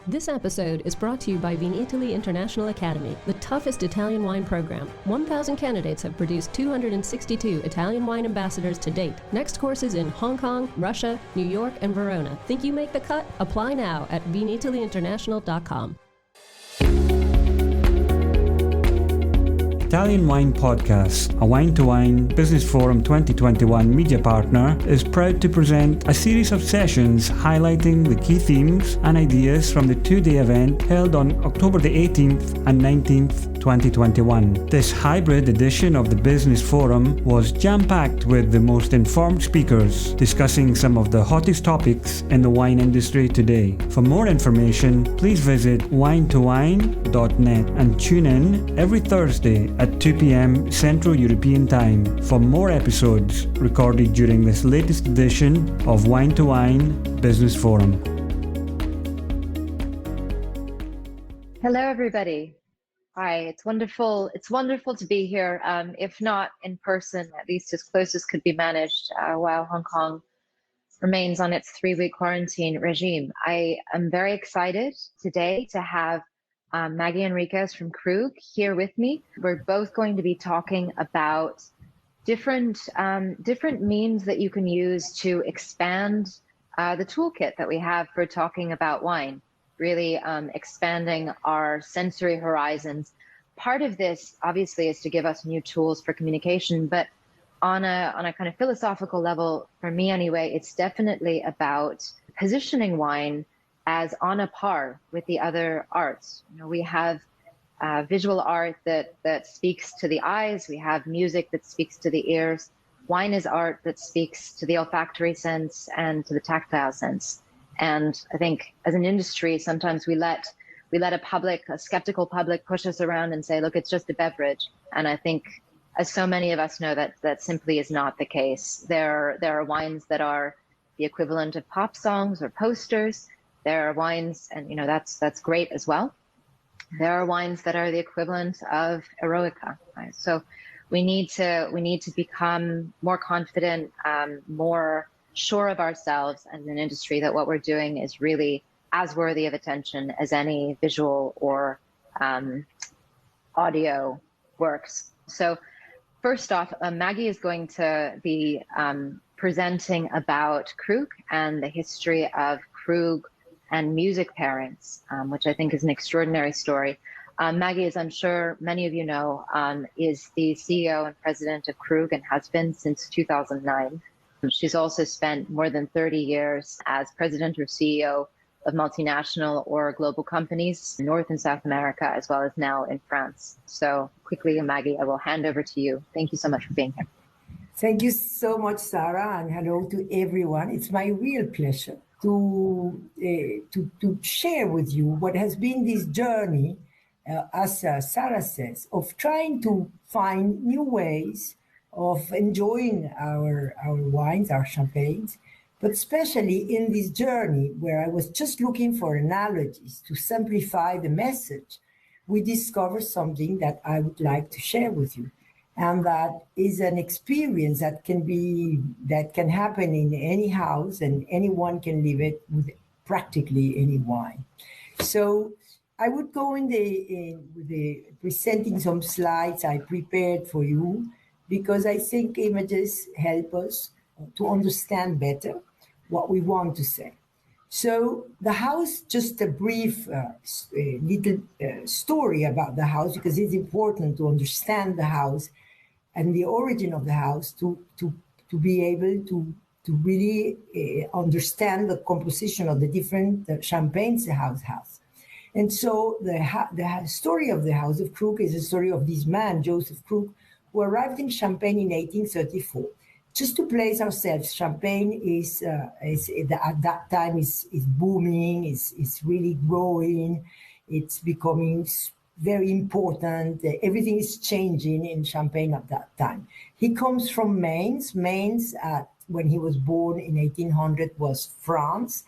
This episode is brought to you by Vinitaly International Academy, the toughest Italian wine program. 1,000 candidates have produced 262 Italian wine ambassadors to date. Next courses in Hong Kong, Russia, New York, and Verona. Think you make the cut? Apply now at vinitalyinternational.com. Italian Wine Podcast, a Wine2Wine Business Forum 2021 media partner, is proud to present a series of sessions highlighting the key themes and ideas from the two-day event held on October the 18th and 19th, 2021. This hybrid edition of the Business Forum was jam-packed with the most informed speakers, discussing some of the hottest topics in the wine industry today. For more information, please visit wine2wine.net and tune in every Thursday at 2 p.m. Central European Time for more episodes recorded during this latest edition of Wine2Wine Business Forum. Hello, everybody. Hi, it's wonderful. It's wonderful to be here. If not in person, at least as close as could be managed while Hong Kong remains on its 3-week quarantine regime. I am very excited today to have Maggie Henriquez from Krug here with me. We're both going to be talking about different means that you can use to expand the toolkit that we have for talking about wine, really expanding our sensory horizons. Part of this, obviously, is to give us new tools for communication, but on a kind of philosophical level, for me anyway, it's definitely about positioning wine as on a par with the other arts. You know, we have visual art that speaks to the eyes. We have music that speaks to the ears. Wine is art that speaks to the olfactory sense and to the tactile sense. And I think as an industry, sometimes we let a skeptical public push us around and say, look, it's just a beverage. And I think, as so many of us know, that simply is not the case. There are wines that are the equivalent of pop songs or posters. There are wines, and you know that's great as well. There are wines that are the equivalent of eroica. Right? So we need to become more confident, more sure of ourselves as an industry that what we're doing is really as worthy of attention as any visual or audio works. So first off, Maggie is going to be presenting about Krug and the history of Krug and music pairings, which I think is an extraordinary story. Maggie, as I'm sure many of you know, is the CEO and president of Krug and has been since 2009. She's also spent more than 30 years as president or CEO of multinational or global companies in North and South America, as well as now in France. So quickly, Maggie, I will hand over to you. Thank you so much for being here. Thank you so much, Sarah, and hello to everyone. It's my real pleasure to share with you what has been this journey, as Sarah says, of trying to find new ways of enjoying our wines, our champagnes, but especially in this journey where I was just looking for analogies to simplify the message, we discovered something that I would like to share with you. And that is an experience that can happen in any house, and anyone can live it with practically any wine. So I would go with the presenting some slides I prepared for you, because I think images help us to understand better what we want to say. So the house, just a brief little story about the house, because it's important to understand the house and the origin of the house to be able to really understand the composition of the different champagnes the house has. And so the story of the House of Krug is a story of this man, Joseph Krug, who arrived in Champagne in 1834. Just to place ourselves, Champagne is at that time is booming, is really growing, it's becoming very important. Everything is changing in Champagne at that time. He comes from Mainz. Mainz, when he was born in 1800, was France.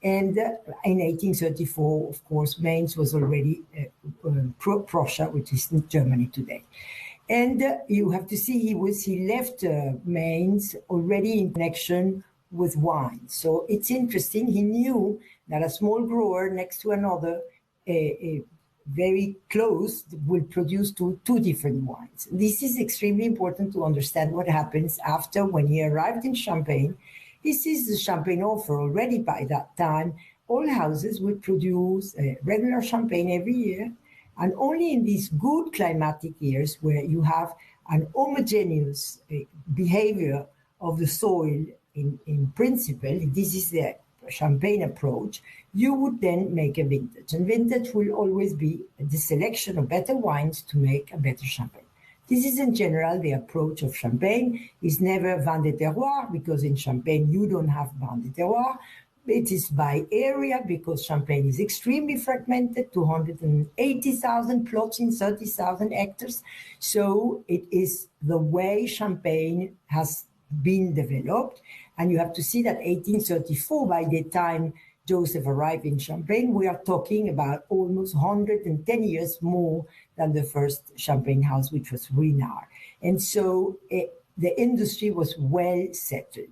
And in 1834, of course, Mainz was already Prussia, which is in Germany today. And you have to see he left Mainz already in connection with wine. So it's interesting. He knew that a small grower next to another, very close, will produce two different wines. This is extremely important to understand what happens after when he arrived in Champagne. He sees the Champagne offer already by that time. All houses would produce regular Champagne every year. And only in these good climatic years where you have an homogeneous behavior of the soil in principle, this is the Champagne approach, you would then make a vintage. And vintage will always be the selection of better wines to make a better Champagne. This is in general the approach of Champagne. It's never vin de terroir, because in Champagne you don't have vin de terroir. It is by area, because Champagne is extremely fragmented, 280,000 plots in 30,000 hectares. So it is the way Champagne has been developed. And you have to see that 1834, by the time Joseph arrived in Champagne, we are talking about almost 110 years more than the first Champagne house, which was Ruinart. And so the industry was well settled.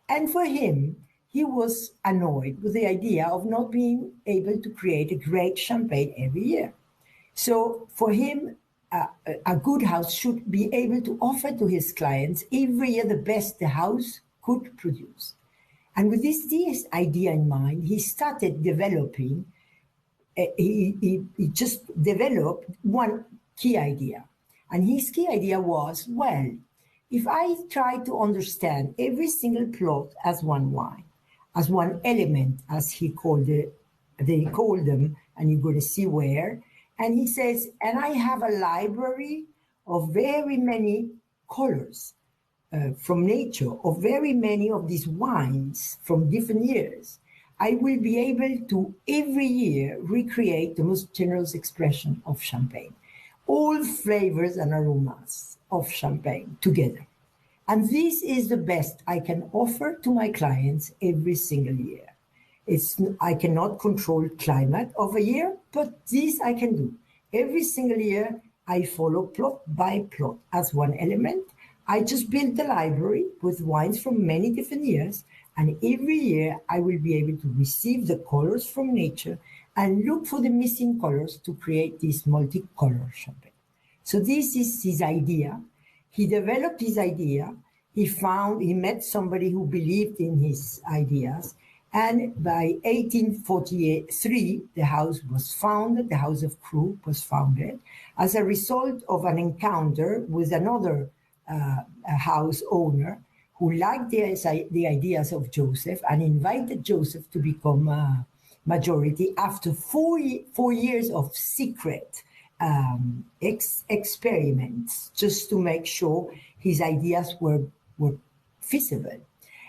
And for him, he was annoyed with the idea of not being able to create a great Champagne every year. So for him, a good house should be able to offer to his clients every year the best the house could produce. And with this idea in mind, he started developing, he just developed one key idea. And his key idea was, well, if I try to understand every single plot as one wine, as one element, as they called them, and you're going to see where. And he says, and I have a library of very many colors from nature, of very many of these wines from different years. I will be able to every year recreate the most generous expression of Champagne, all flavors and aromas of Champagne together. And this is the best I can offer to my clients every single year. I cannot control climate of a year, but this I can do. Every single year, I follow plot by plot as one element. I just build the library with wines from many different years. And every year, I will be able to receive the colors from nature and look for the missing colors to create this multicolor Champagne. So this is his idea. He developed his idea. He met somebody who believed in his ideas. And by 1843, the house was founded, the House of Krug was founded as a result of an encounter with another house owner who liked the ideas of Joseph and invited Joseph to become a majority after four years of secret experiments, just to make sure his ideas were feasible.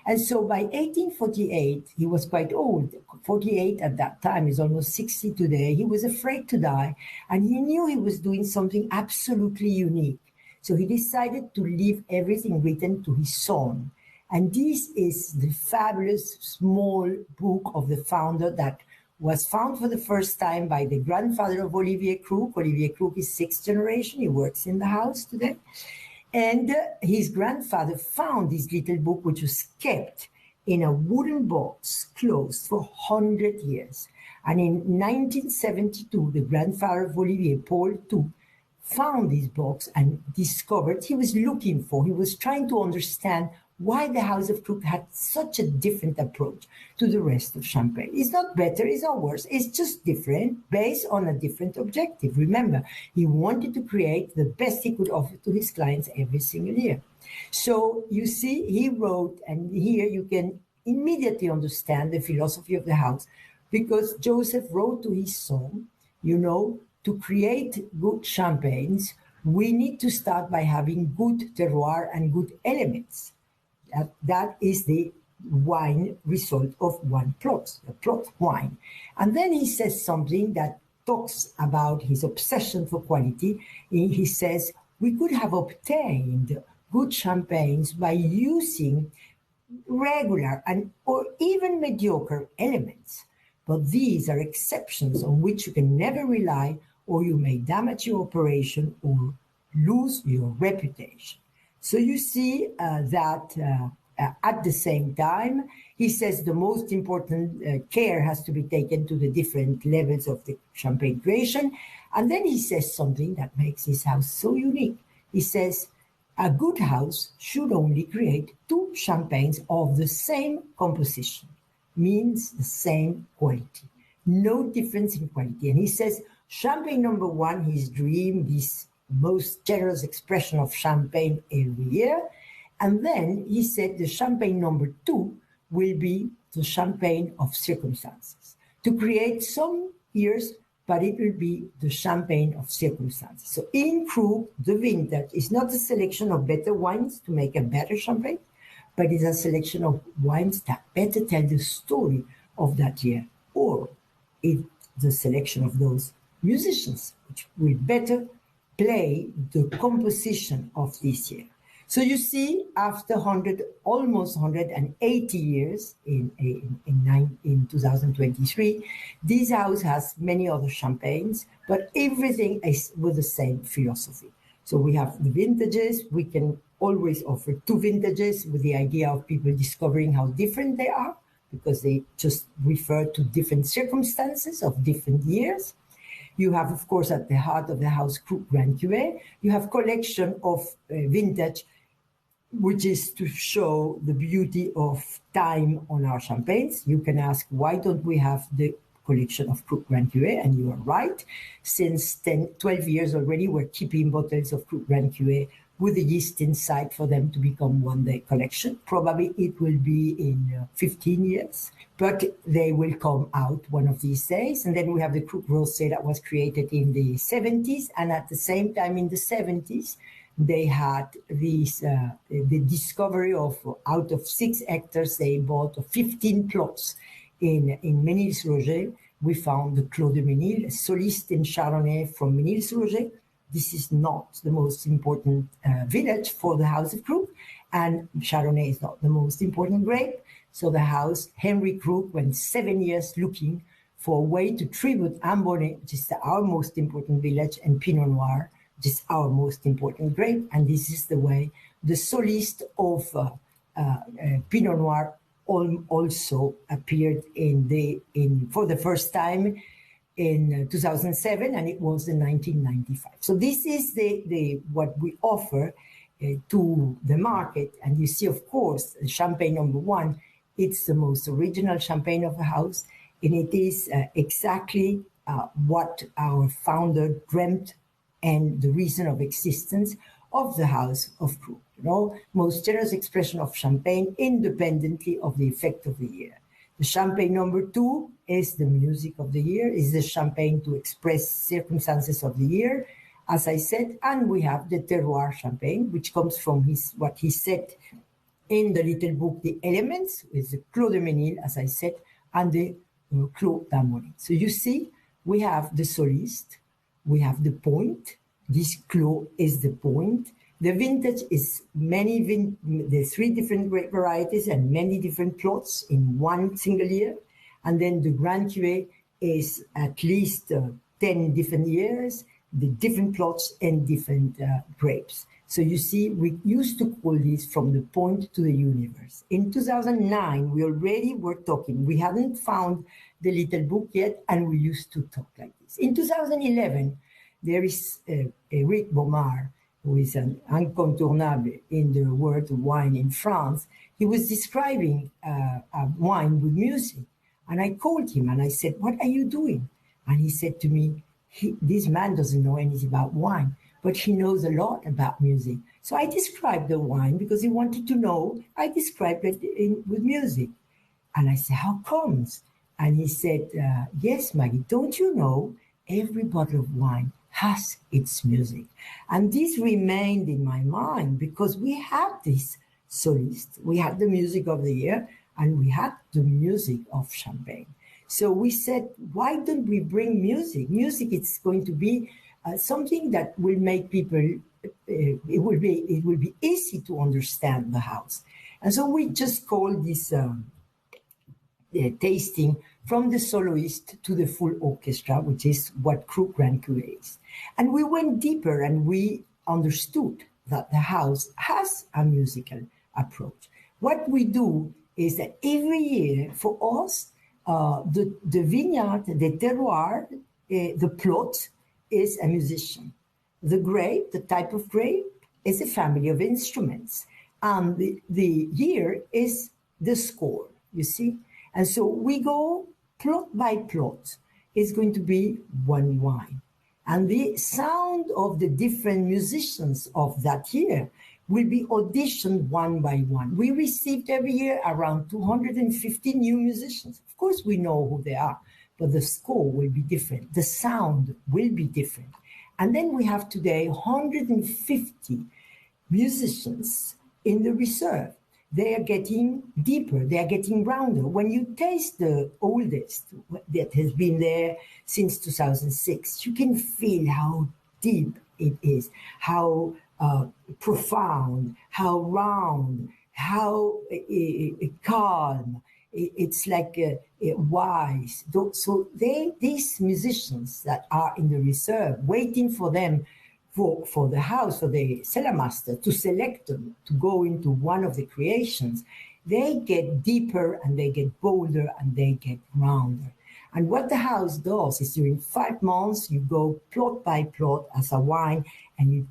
And so by 1848, he was quite old. 48 at that time is almost 60 today. He was afraid to die, and he knew he was doing something absolutely unique. So he decided to leave everything written to his son. And this is the fabulous small book of the founder that was found for the first time by the grandfather of Olivier Krug. Olivier Krug is 6th generation. He works in the house today. And his grandfather found this little book, which was kept in a wooden box, closed for 100 years. And in 1972, the grandfather of Olivier, Paul II, found this box and discovered he was trying to understand why the House of Krug had such a different approach to the rest of Champagne. It's not better, it's not worse, it's just different based on a different objective. Remember, he wanted to create the best he could offer to his clients every single year. So you see, he wrote, and here you can immediately understand the philosophy of the house, because Joseph wrote to his son, to create good champagnes, we need to start by having good terroir and good elements. That is the wine result of one plot, the plot wine. And then he says something that talks about his obsession for quality. He says, we could have obtained good champagnes by using regular or even mediocre elements. But these are exceptions on which you can never rely, or you may damage your operation or lose your reputation. So you see that at the same time, he says the most important care has to be taken to the different levels of the champagne creation. And then he says something that makes his house so unique. He says, a good house should only create 2 champagnes of the same composition, means the same quality, no difference in quality. And he says, champagne number 1, his dream, this most generous expression of champagne every year. And then he said the champagne number 2 will be the champagne of circumstances. To create some years, but it will be the champagne of circumstances. So in Krug, the vintage is not a selection of better wines to make a better champagne, but it's a selection of wines that better tell the story of that year, or it's the selection of those musicians which will better play the composition of this year. So you see, after almost 180 years in 2023, this house has many other champagnes, but everything is with the same philosophy. So we have the vintages. We can always offer 2 vintages with the idea of people discovering how different they are, because they just refer to different circumstances of different years. You have, of course, at the heart of the house, Krug Grand Cuvée. You have collection of vintage, which is to show the beauty of time on our champagnes. You can ask, why don't we have the collection of Krug Grand Cuvée? And you are right. Since 12 years already, we're keeping bottles of Krug Grand Cuvée with the yeast inside for them to become one-day collection. Probably it will be in 15 years, but they will come out one of these days. And then we have the Krug Rosé that was created in the 70s. And at the same time in the 70s, they had this, the discovery of, out of 6 hectares, they bought 15 plots in Ménil-sur-Oger. We found the Clos de Ménil, a soliste in Chardonnay from Ménil-sur-Oger. This is not the most important village for the House of Krug, and Chardonnay is not the most important grape. So the house, Henry Krug, went 7 years looking for a way to tribute Ambonnet, which is our most important village, and Pinot Noir, which is our most important grape. And this is the way the soliste of Pinot Noir also appeared for the first time in 2007, and it was in 1995. So this is what we offer to the market. And you see, of course, champagne number 1, it's the most original champagne of the house, and it is exactly what our founder dreamt and the reason of existence of the House of Krug. Most generous expression of champagne independently of the effect of the year. The champagne number 2 is the music of the year, is the champagne to express circumstances of the year, as I said. And we have the terroir champagne, which comes from what he said in the little book, The Elements, with the Clos de Ménil, as I said, and the Clos d'Ambonnet. So you see, we have the soliste, we have the point. This Clos is the point. The vintage is the 3 different grape varieties and many different plots in one single year. And then the Grand Cuvée is at least 10 different years, the different plots and different grapes. So you see, we used to call this from the point to the universe. In 2009, we already were talking. We hadn't found the little book yet, and we used to talk like this. In 2011, there is Eric Baumard, who is an incontournable in the world of wine in France. He was describing a wine with music. And I called him and I said, what are you doing? And he said to me, this man doesn't know anything about wine, but he knows a lot about music. So I described the wine because he wanted to know. I described it with music. And I said, how comes? And he said, yes, Maggie, don't you know every bottle of wine has its music? And this remained in my mind because we had this solist, we had the music of the year, and we had the music of champagne. So we said, why don't we bring music? Music, it's going to be something that will make people, it will be easy to understand the house. And so we just called this tasting from the soloist to the full orchestra, which is what Krug Grand Cuvée is. And we went deeper and we understood that the house has a musical approach. What we do is that every year for us, the vineyard, the terroir, the plot is a musician. The grape, the type of grape, is a family of instruments. And the year is the score, you see? And so we go plot by plot. It's going to be one wine. And the sound of the different musicians of that year will be auditioned one by one. We received every year around 250 new musicians. Of course, we know who they are, but the score will be different. The sound will be different. And then we have today 150 musicians in the reserve. They are getting deeper, they are getting rounder. When you taste the oldest that has been there since 2006, you can feel how deep it is, how profound, how round, how calm. It's like wise. So these musicians that are in the reserve, waiting for them, for the house, for the cellar master to select them to go into one of the creations, they get deeper and they get bolder and they get rounder. And what the house does is during 5 months, you go plot by plot as a wine and we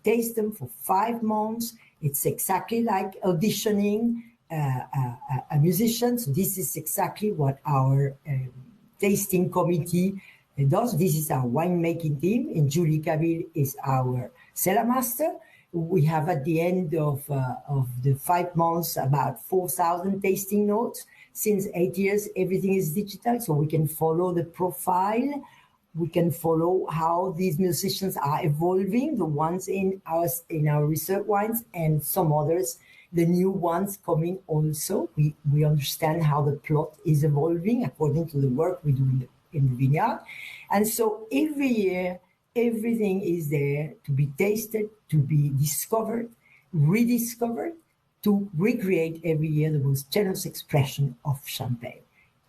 taste them for 5 months. It's exactly like auditioning a musician. So this is exactly what our tasting committee does. This is our winemaking team, and Julie Cavill is our cellar master. We have at the end of the 5 months about 4,000 tasting notes. Since 8 years, everything is digital, so we can follow the profile. We can follow how these musicians are evolving, the ones in our reserve wines and some others, the new ones coming also. We understand how the plot is evolving according to the work we do in the vineyard. And so every year, everything is there to be tasted, to be discovered, rediscovered, to recreate every year the most generous expression of Champagne.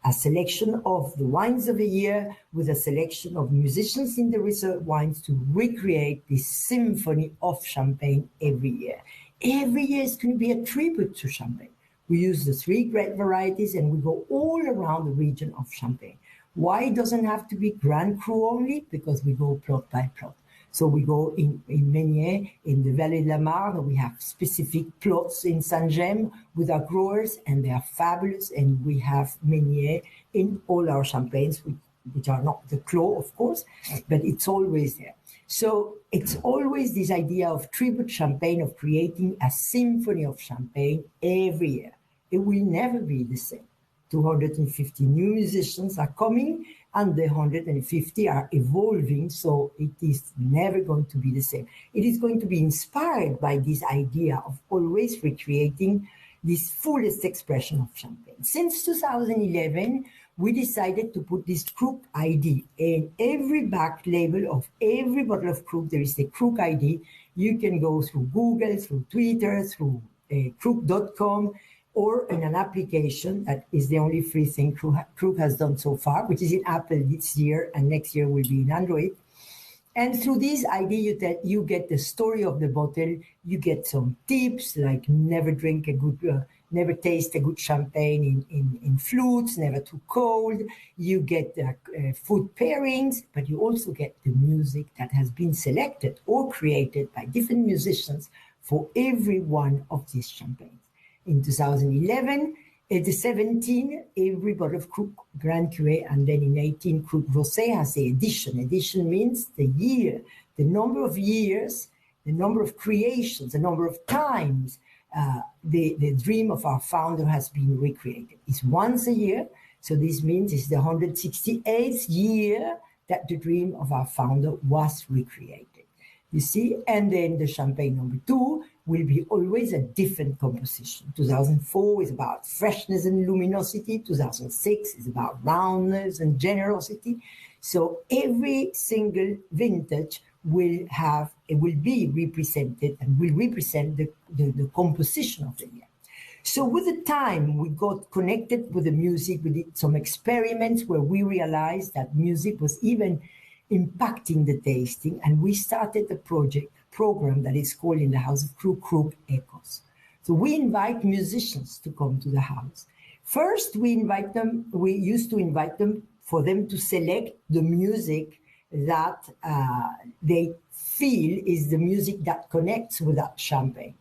A selection of the wines of the year with a selection of musicians in the reserve wines to recreate this symphony of Champagne every year. Every year is going to be a tribute to Champagne. We use the 3 great varieties and we go all around the region of Champagne. Why it doesn't have to be Grand Cru only? Because we go plot by plot. So we go in Meunier, in the Vallée de la Marne, we have specific plots in Saint-Gemme with our growers, and they are fabulous. And we have Meunier in all our champagnes, which are not the Clos, of course, but it's always there. So it's always this idea of tribute champagne, of creating a symphony of champagne every year. It will never be the same. 250 new musicians are coming and the 150 are evolving, so it is never going to be the same. It is going to be inspired by this idea of always recreating this fullest expression of Champagne. Since 2011, we decided to put this Krug ID in every back label of every bottle of Krug. There is a Krug ID. You can go through Google, through Twitter, through Krug.com, or in an application that is the only free thing Krug has done so far, which is in Apple this year, and next year will be in Android. And through this ID, you get the story of the bottle. You get some tips like never taste a good champagne in flutes, never too cold. You get food pairings, but you also get the music that has been selected or created by different musicians for every one of these champagnes. In 2011, at the 17, every bottle of Krug Grand Cuvée, and then in 18, Krug Rosé has the edition. Edition means the year, the number of years, the number of creations, the number of times the dream of our founder has been recreated. It's once a year, so this means it's the 168th year that the dream of our founder was recreated. You see, and then the champagne number 2 will be always a different composition. 2004 is about freshness and luminosity. 2006 is about roundness and generosity. So every single vintage will be represented and will represent the composition of the year. So with the time, we got connected with the music. We did some experiments where we realized that music was even impacting the tasting, and we started a program that is called in the House of Krug Echoes. So we invite musicians to come to the house. First, we used to invite them for them to select the music that they feel is the music that connects with that champagne.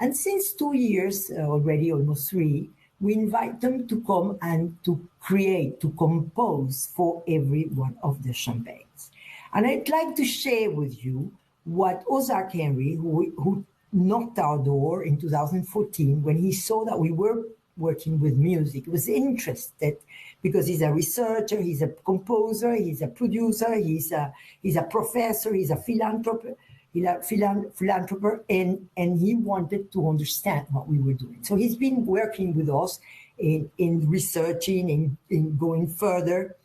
And since 2 years, already almost 3, we invite them to come and to create, to compose for every one of the champagnes. And I'd like to share with you what Ozark Henry, who knocked our door in 2014 when he saw that we were working with music, was interested because he's a researcher, he's a composer, he's a producer, he's a professor, he's a philanthropist, and he wanted to understand what we were doing. So he's been working with us in researching, in going further.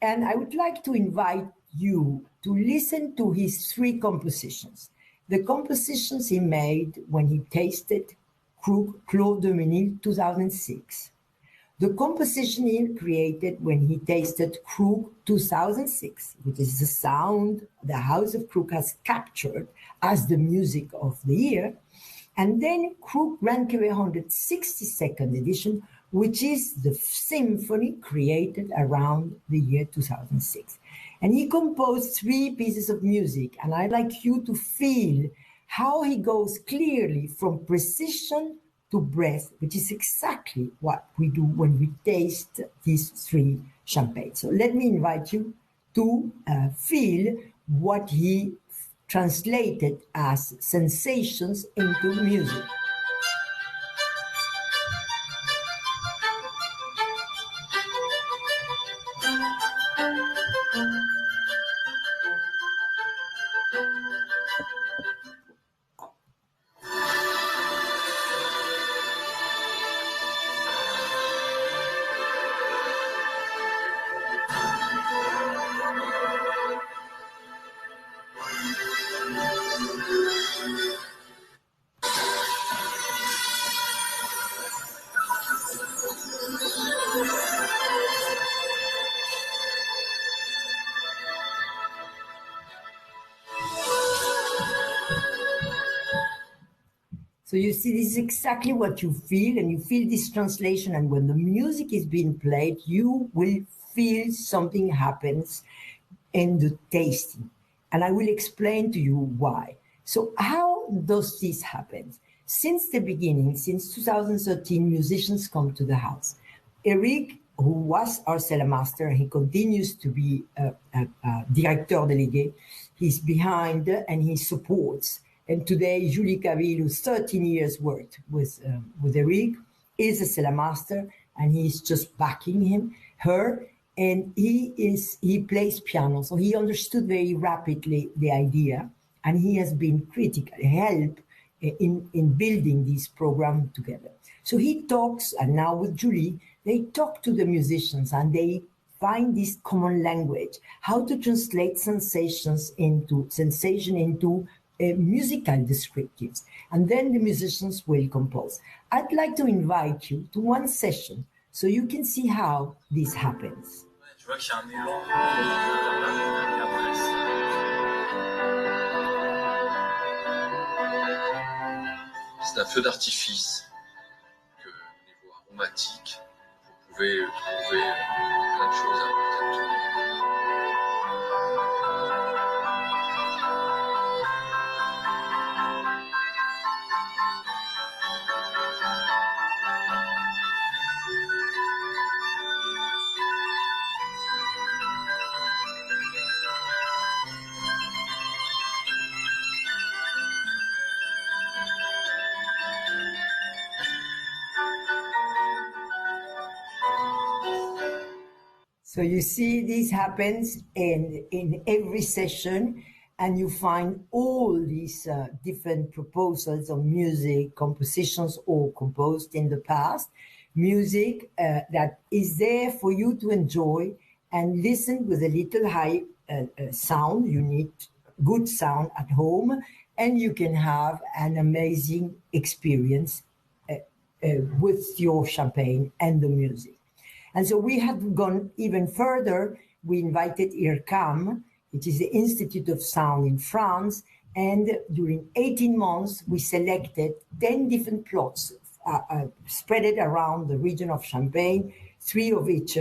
And I would like to invite you to listen to his 3 compositions. The compositions he made when he tasted Clos de Menil 2006. The composition he created when he tasted Krug 2006, which is the sound the House of Krug has captured as the music of the year. And then Krug Grand Cuvée 162nd edition, which is the symphony created around the year 2006. And he composed 3 pieces of music, and I'd like you to feel how he goes clearly from precision to breath, which is exactly what we do when we taste these 3 champagnes. So let me invite you to feel what he translated as sensations into music. So you see, this is exactly what you feel, and you feel this translation. And when the music is being played, you will feel something happens in the tasting. And I will explain to you why. So how does this happen? Since the beginning, since 2013, musicians come to the house. Eric, who was our cellar master, he continues to be a directeur délégué. He's behind and he supports. And today, Julie Caville, who's 13 years worked with Eric, is a cellar master, and he's just backing her. And he plays piano, so he understood very rapidly the idea, and he has been critical help in building this program together. So he talks, and now with Julie, they talk to the musicians, and they find this common language, how to translate sensation into musical descriptives, and then the musicians will compose. I'd like to invite you to one session so you can see how this happens. Tu vois qu'il y a un élan et après c'est un feu d'artifice que au niveau aromatique vous pouvez trouver plein de choses à peut-être. So you see this happens in every session, and you find all these different proposals of music, compositions, or composed in the past, music that is there for you to enjoy and listen with a little high sound. You need good sound at home, and you can have an amazing experience with your champagne and the music. And so we had gone even further. We invited IRCAM, which is the Institute of Sound in France, And during 18 months, we selected 10 different plots, spread it around the region of Champagne, 3 of each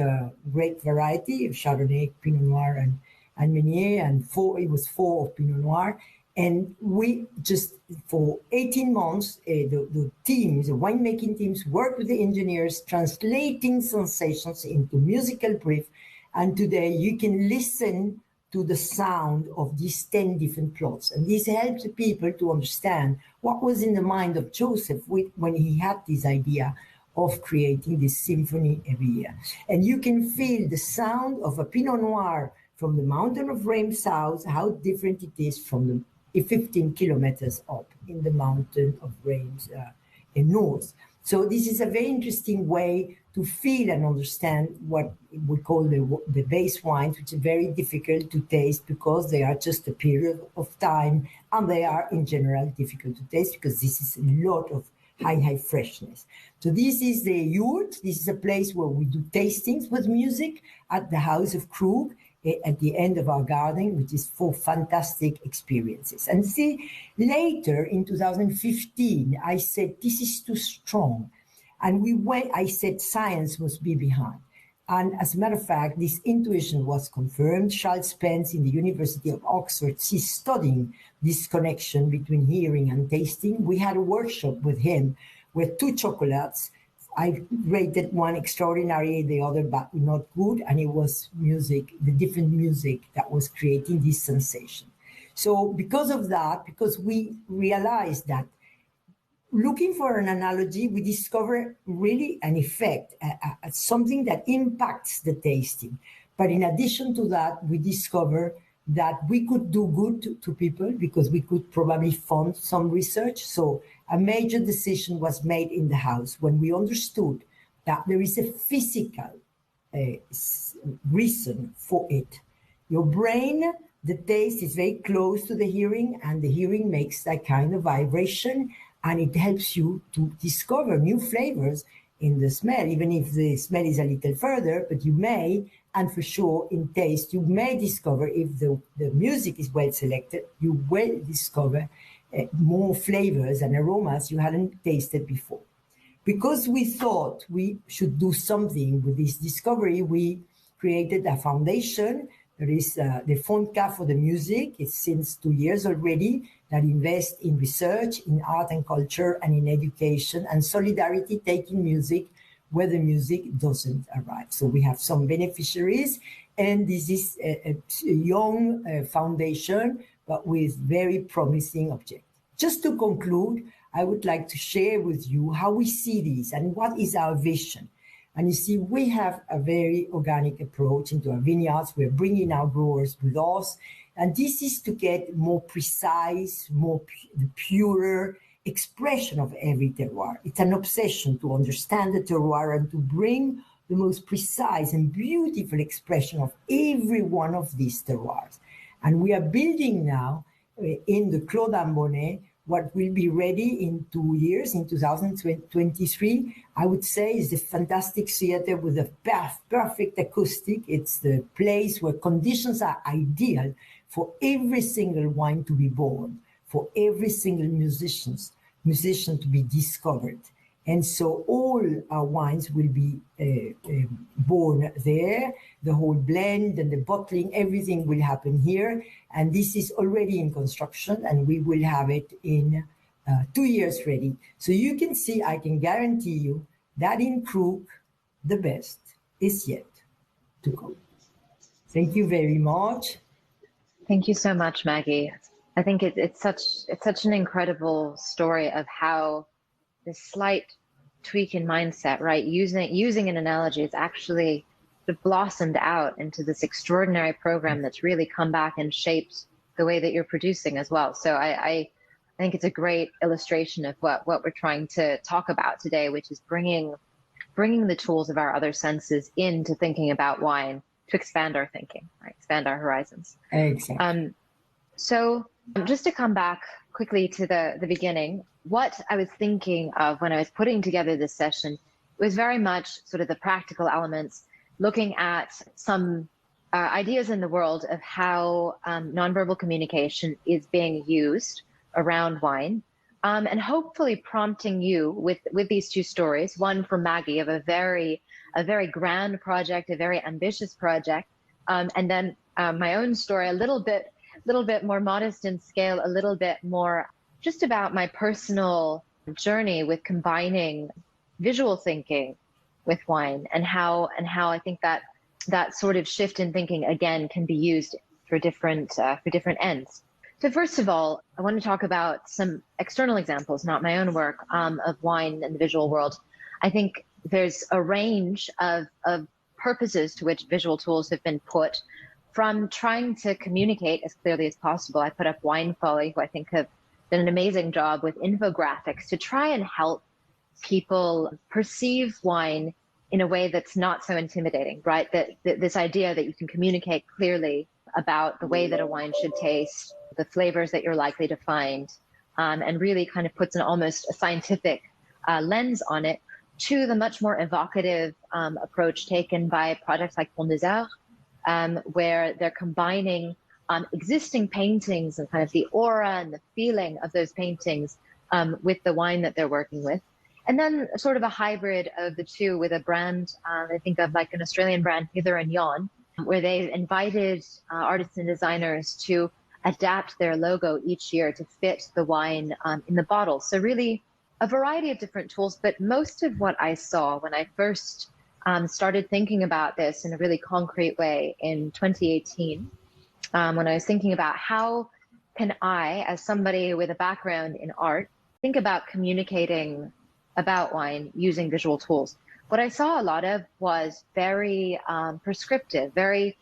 great variety, Chardonnay, Pinot Noir, and Meunier, and 4 of Pinot Noir. And we just, for 18 months, the teams, the winemaking teams, worked with the engineers, translating sensations into musical brief. And today you can listen to the sound of these 10 different plots. And this helps people to understand what was in the mind of Joseph when he had this idea of creating this symphony every year. And you can feel the sound of a Pinot Noir from the mountain of Reims south, how different it is from the 15 kilometers up in the mountain of Reims in north. So this is a very interesting way to feel and understand what we call the base wines, which are very difficult to taste because they are just a period of time, and they are in general difficult to taste because this is a lot of high freshness. So this is the yurt. This is a place where we do tastings with music at the House of Krug, at the end of our garden, which is for fantastic experiences. And see, later in 2015, I said, this is too strong. And I said, science must be behind. And as a matter of fact, this intuition was confirmed. Charles Spence in the University of Oxford is studying this connection between hearing and tasting. We had a workshop with him with 2 chocolates. I rated one extraordinary, the other but not good, and it was music, the different music that was creating this sensation. So because of that, because we realized that looking for an analogy, we discover really an effect, something that impacts the tasting. But in addition to that, we discover that we could do good to people because we could probably fund some research. So a major decision was made in the house when we understood that there is a physical reason for it. Your brain, the taste is very close to the hearing, and the hearing makes that kind of vibration, and it helps you to discover new flavors in the smell, even if the smell is a little further, but you may, and for sure in taste, you may discover, if the music is well selected, you will discover more flavors and aromas you hadn't tasted before. Because we thought we should do something with this discovery, we created a foundation. There is the Fonca for the music. It's since 2 years already that invests in research, in art and culture, and in education and solidarity, taking music where the music doesn't arrive. So we have some beneficiaries, and this is a young foundation, but with very promising objectives. Just to conclude, I would like to share with you how we see this and what is our vision. And you see, we have a very organic approach into our vineyards. We're bringing our growers with us. And this is to get more precise, the purer expression of every terroir. It's an obsession to understand the terroir and to bring the most precise and beautiful expression of every one of these terroirs. And we are building now in the Clos d'Ambonnet what will be ready in 2 years, in 2023, I would say, is a fantastic theater with a perfect acoustic. It's the place where conditions are ideal for every single wine to be born, for every single musician to be discovered. And so all our wines will be born there. The whole blend and the bottling, everything will happen here. And this is already in construction, and we will have it in 2 years ready. So you can see, I can guarantee you that in Krug, the best is yet to come. Thank you very much. Thank you so much, Maggie. I think it's such an incredible story of how this slight tweak in mindset, right? Using an analogy, it's actually blossomed out into this extraordinary program that's really come back and shaped the way that you're producing as well. So I think it's a great illustration of what we're trying to talk about today, which is bringing the tools of our other senses into thinking about wine to expand our thinking, right? Expand our horizons. Exactly. So just to come back quickly to the beginning, what I was thinking of when I was putting together this session was very much sort of the practical elements, looking at some ideas in the world of how nonverbal communication is being used around wine, and hopefully prompting you with these two stories. One from Maggie of a very grand project, a very ambitious project, and then my own story, a little bit more modest in scale, a little bit more just about my personal journey with combining visual thinking with wine, and how I think that sort of shift in thinking again can be used for different ends. So first of all, I want to talk about some external examples, not my own work, of wine in the visual world. I think there's a range of purposes to which visual tools have been put, from trying to communicate as clearly as possible. I put up Wine Folly, who I think have done an amazing job with infographics to try and help people perceive wine in a way that's not so intimidating, right? That this idea that you can communicate clearly about the way that a wine should taste, the flavors that you're likely to find, and really kind of puts an almost a scientific lens on it, to the much more evocative approach taken by projects like Pont des Arts, where they're combining existing paintings and kind of the aura and the feeling of those paintings with the wine that they're working with. And then sort of a hybrid of the two with a brand, I think of like an Australian brand, Hindering, where they've invited artists and designers to adapt their logo each year to fit the wine in the bottle. So really a variety of different tools, but most of what I saw when I first started thinking about this in a really concrete way in 2018, when I was thinking about how can I, as somebody with a background in art, think about communicating about wine using visual tools. What I saw a lot of was very prescriptive, very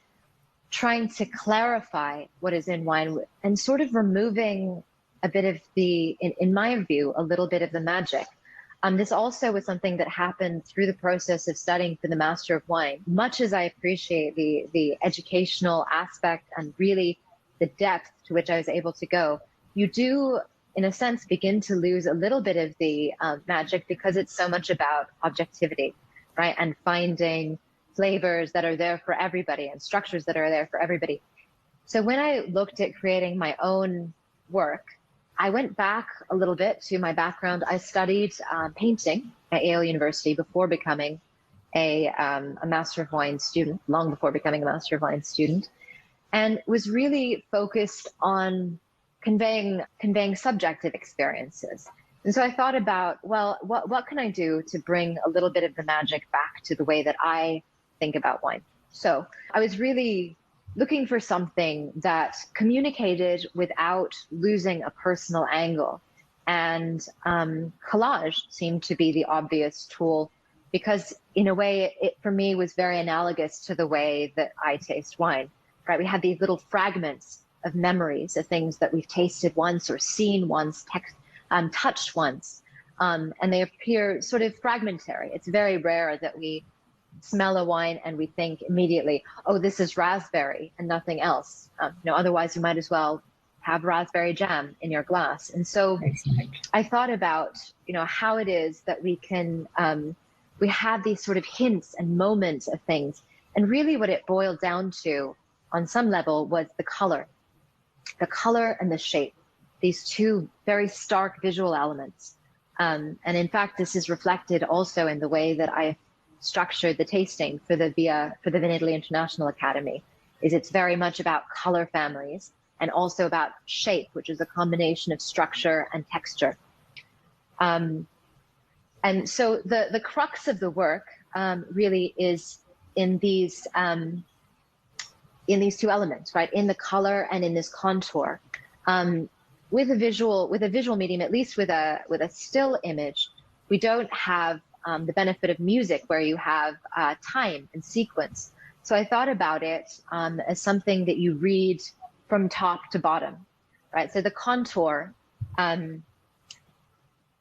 trying to clarify what is in wine and sort of removing a bit of the, in my view, a little bit of the magic. This also was something that happened through the process of studying for the Master of Wine. Much as I appreciate the educational aspect and really the depth to which I was able to go, you do, in a sense, begin to lose a little bit of the magic, because it's so much about objectivity, right? And finding flavors that are there for everybody and structures that are there for everybody. So when I looked at creating my own work, I went back a little bit to my background. I studied painting at Yale University before becoming a Master of Wine student, long before becoming a Master of Wine student, and was really focused on conveying subjective experiences. And so I thought about, well, what can I do to bring a little bit of the magic back to the way that I think about wine? So I was really looking for something that communicated without losing a personal angle. And collage seemed to be the obvious tool, because in a way, it for me was very analogous to the way that I taste wine, right? We have these little fragments of memories of things that we've tasted once or seen once, touched once, and they appear sort of fragmentary. It's very rare that we smell a wine and we think immediately, oh, this is raspberry and nothing else. Otherwise you might as well have raspberry jam in your glass. And so I thought about, how it is that we can, we have these sort of hints and moments of things. And really what it boiled down to on some level was the color and the shape, these two very stark visual elements. And in fact, this is reflected also in the way that I structured the tasting for the Vinitaly International Academy. It's very much about color families and also about shape, which is a combination of structure and texture. And so the crux of the work really is in these two elements, right? In the color and in this contour. With a visual medium, at least with a still image, we don't have the benefit of music, where you have time and sequence. So I thought about it as something that you read from top to bottom, right? So the contour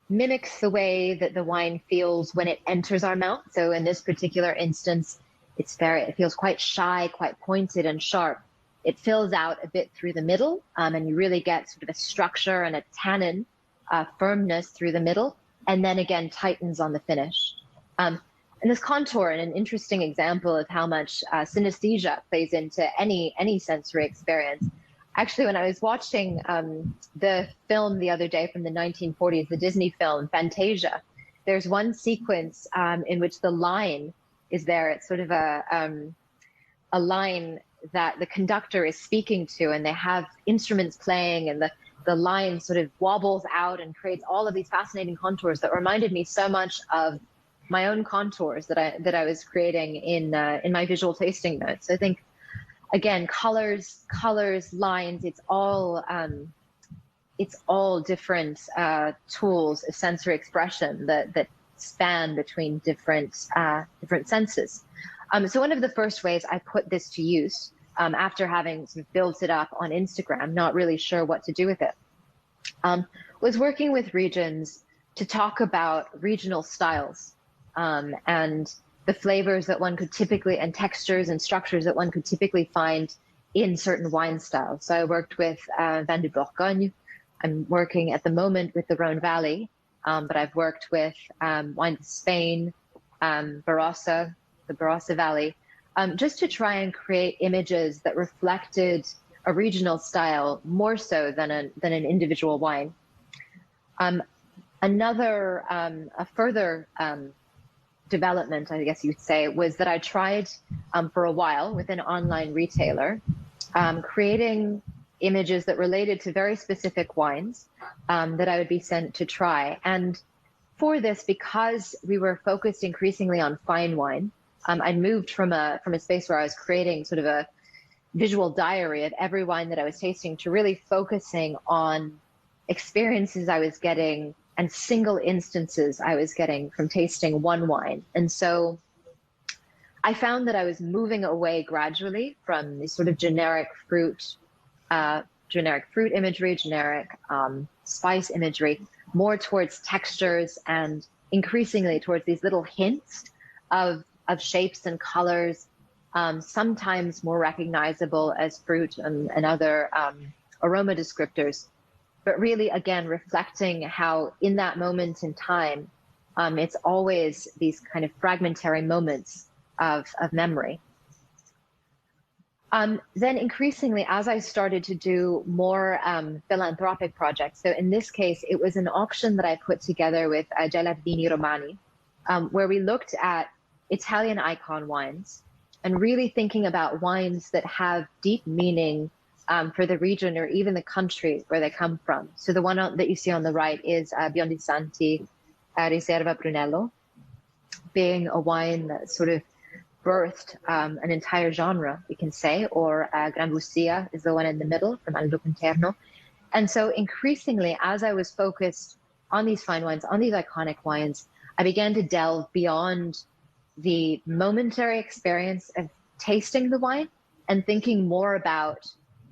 mimics the way that the wine feels when it enters our mouth. So in this particular instance, it feels quite shy, quite pointed and sharp. It fills out a bit through the middle, and you really get sort of a structure and a tannin firmness through the middle, and then again tightens on the finish. this contour, and an interesting example of how much synesthesia plays into any sensory experience. Actually, when I was watching the film the other day from the 1940s, the Disney film Fantasia, there's one sequence in which the line is there. It's sort of a line that the conductor is speaking to, and they have instruments playing, and the line sort of wobbles out and creates all of these fascinating contours that reminded me so much of my own contours that I was creating in my visual tasting notes. So I think, again, colors, lines, it's all different tools of sensory expression that span between different senses. So one of the first ways I put this to use, after having sort of built it up on Instagram, not really sure what to do with it, was working with regions to talk about regional styles and the flavors that one could typically, and textures and structures that one could typically find in certain wine styles. So I worked with Vin de Bourgogne. I'm working at the moment with the Rhone Valley, but I've worked with Wine to Spain, Barossa, the Barossa Valley, just to try and create images that reflected a regional style more so than an individual wine. A further development, I guess you'd say, was that I tried for a while with an online retailer, creating images that related to very specific wines that I would be sent to try. And for this, because we were focused increasingly on fine wine, I'd moved from a space where I was creating sort of a visual diary of every wine that I was tasting to really focusing on experiences I was getting and single instances I was getting from tasting one wine. And so I found that I was moving away gradually from the sort of generic fruit imagery, generic spice imagery, more towards textures and increasingly towards these little hints of shapes and colors, sometimes more recognizable as fruit and other aroma descriptors, but really, again, reflecting how in that moment in time, it's always these kind of fragmentary moments of memory. Then increasingly, as I started to do more philanthropic projects, so in this case, it was an auction that I put together with Giardini Romani, where we looked at Italian icon wines and really thinking about wines that have deep meaning for the region or even the country where they come from. So the one that you see on the right is Biondi Santi Riserva Brunello, being a wine that sort of birthed an entire genre, we can say, or Gran Lucia is the one in the middle from Aldo Interno. And so increasingly, as I was focused on these fine wines, on these iconic wines, I began to delve beyond the momentary experience of tasting the wine and thinking more about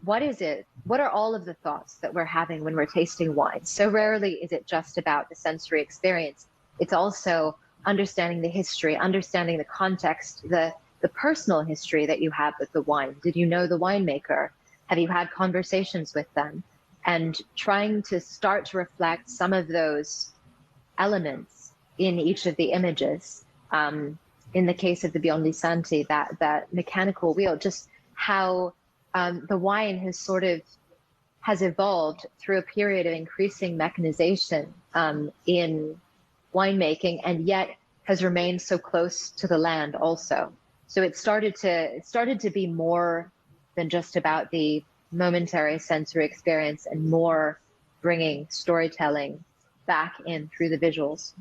what is it? What are all of the thoughts that we're having when we're tasting wine? So rarely is it just about the sensory experience. It's also understanding the history, understanding the context, the personal history that you have with the wine. Did you know the winemaker? Have you had conversations with them? And trying to start to reflect some of those elements in each of the images. In the case of the Biondi Santi, that mechanical wheel, just how the wine has evolved through a period of increasing mechanization in winemaking, and yet has remained so close to the land also. So it started to be more than just about the momentary sensory experience and more bringing storytelling back in through the visuals.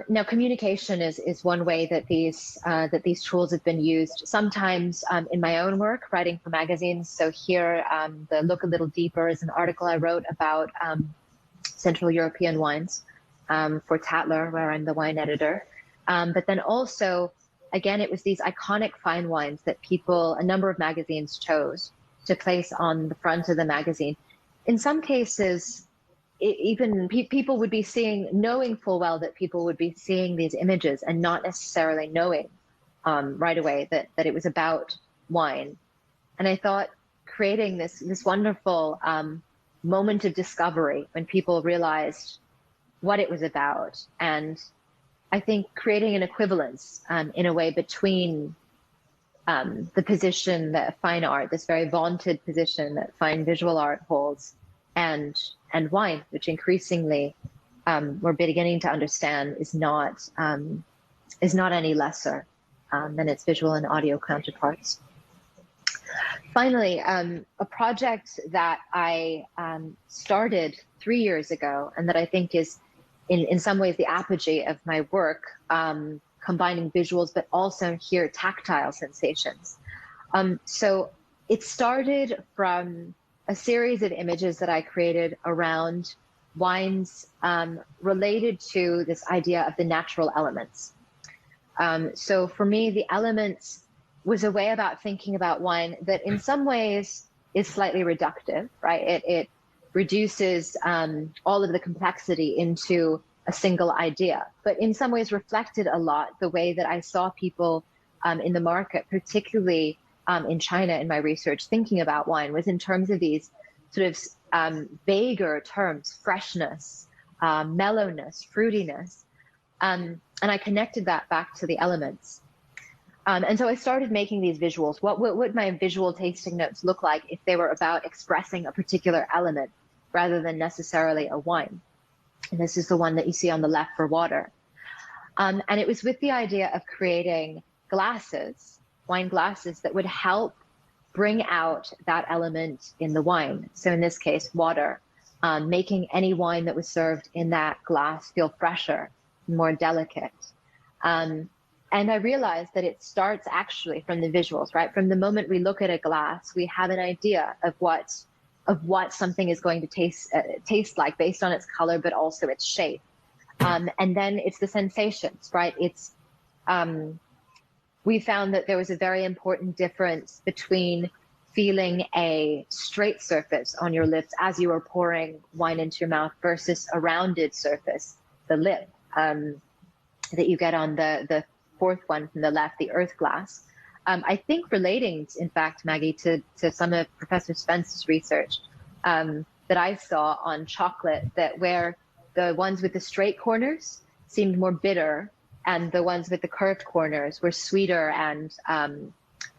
Now, communication is one way that these tools have been used. Sometimes in my own work, writing for magazines. So here, the Look a Little Deeper is an article I wrote about Central European wines for Tatler, where I'm the wine editor. But then also, again, it was these iconic fine wines that a number of magazines chose to place on the front of the magazine. In some cases, people would be knowing full well that people would be seeing these images and not necessarily knowing right away that it was about wine. And I thought creating this wonderful moment of discovery when people realized what it was about and I think, creating an equivalence in a way between the position that fine art, this very vaunted position that fine visual art holds, and wine, which increasingly we're beginning to understand is not any lesser than its visual and audio counterparts. Finally, a project that I started 3 years ago, and that I think is in some ways the apogee of my work, combining visuals, but also here tactile sensations. So it started from a series of images that I created around wines related to this idea of the natural elements. So for me, the elements was a way about thinking about wine that in some ways is slightly reductive, right? It reduces all of the complexity into a single idea, but in some ways reflected a lot the way that I saw people in the market, particularly in China in my research, thinking about wine was in terms of these sort of vaguer terms: freshness, mellowness, fruitiness. And I connected that back to the elements. And so I started making these visuals. What would my visual tasting notes look like if they were about expressing a particular element rather than necessarily a wine? And this is the one that you see on the left for water. And it was with the idea of creating glasses, wine glasses, that would help bring out that element in the wine. So in this case, water, making any wine that was served in that glass feel fresher, more delicate. And I realized that it starts actually from the visuals, right? From the moment we look at a glass, we have an idea of what something is going to taste like based on its color, but also its shape. And then it's the sensations, right? We found that there was a very important difference between feeling a straight surface on your lips as you are pouring wine into your mouth versus a rounded surface, the lip, that you get on the fourth one from the left, the earth glass. I think relating, in fact, Maggie, to some of Professor Spence's research that I saw on chocolate, that where the ones with the straight corners seemed more bitter and the ones with the curved corners were sweeter and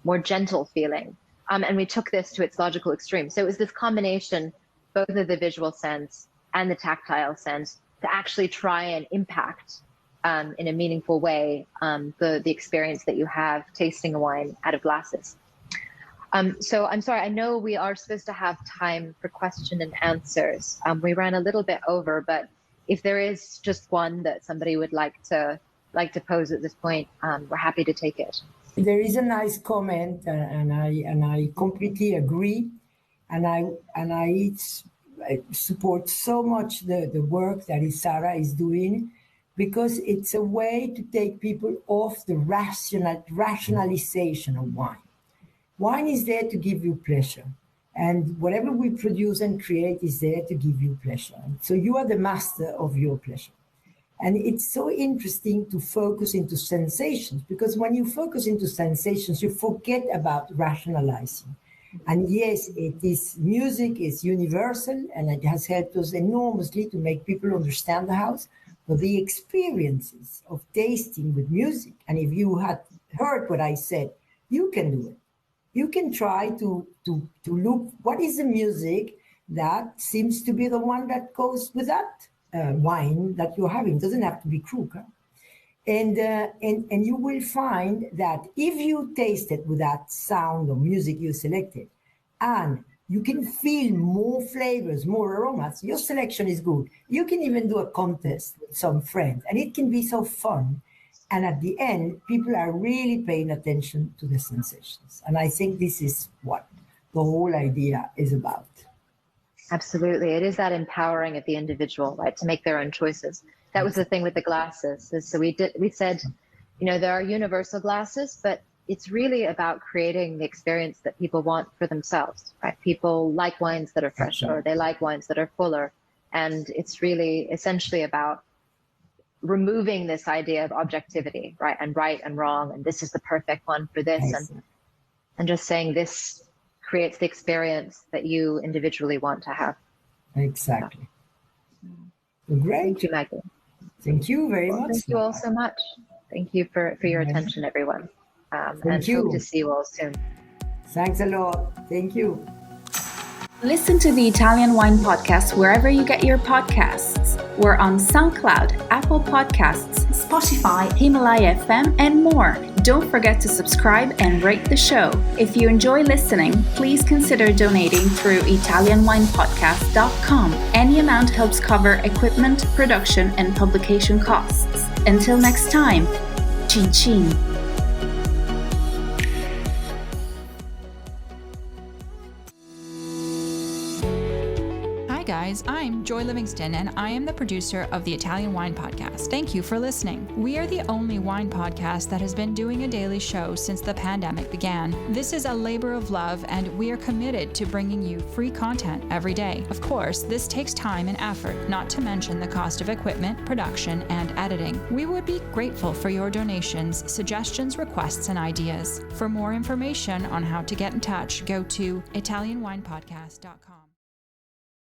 more gentle feeling. And we took this to its logical extreme. So it was this combination, both of the visual sense and the tactile sense, to actually try and impact in a meaningful way the experience that you have tasting a wine out of glasses. So I'm sorry, I know we are supposed to have time for question and answers. We ran a little bit over, but if there is just one that somebody would like to pose at this point, we're happy to take it. There is a nice comment, and I completely agree, and I support so much the work that Sarah is doing, because it's a way to take people off the rationalization of wine. Wine is there to give you pleasure, and whatever we produce and create is there to give you pleasure. So you are the master of your pleasure. And it's so interesting to focus into sensations, because when you focus into sensations, you forget about rationalizing. And yes, music is universal, and it has helped us enormously to make people understand the house. But the experiences of tasting with music, and if you had heard what I said, you can do it. You can try to look, what is the music that seems to be the one that goes with that wine that you're having. It doesn't have to be Krug. Huh? And you will find that if you taste it with that sound or music you selected, and you can feel more flavors, more aromas, your selection is good. You can even do a contest with some friends, and it can be so fun. And at the end, people are really paying attention to the sensations. And I think this is what the whole idea is about. Absolutely. It is that empowering of the individual, right, to make their own choices. That was the thing with the glasses. So we said, there are universal glasses, but it's really about creating the experience that people want for themselves, right? People like wines that are fresher, or they like wines that are fuller. And it's really essentially about removing this idea of objectivity, right and wrong, and this is the perfect one for this, and just saying this creates the experience that you individually want to have. Exactly. Great. Thank you, Maggie. Thank you very much. Thank you all so much. Thank you for your attention, everyone. And hope to see you all soon. Thanks a lot. Thank you. Listen to the Italian Wine Podcast wherever you get your podcasts. We're on SoundCloud, Apple Podcasts, Spotify, Himalaya FM, and more. Don't forget to subscribe and rate the show. If you enjoy listening, please consider donating through ItalianWinePodcast.com. Any amount helps cover equipment, production, and publication costs. Until next time, chin chin. Guys, I'm Joy Livingston and I am the producer of the Italian Wine Podcast. Thank you for listening. We are the only wine podcast that has been doing a daily show since the pandemic began. This is a labor of love and we are committed to bringing you free content every day. Of course, this takes time and effort, not to mention the cost of equipment, production, and editing. We would be grateful for your donations, suggestions, requests, and ideas. For more information on how to get in touch, go to ItalianWinePodcast.com.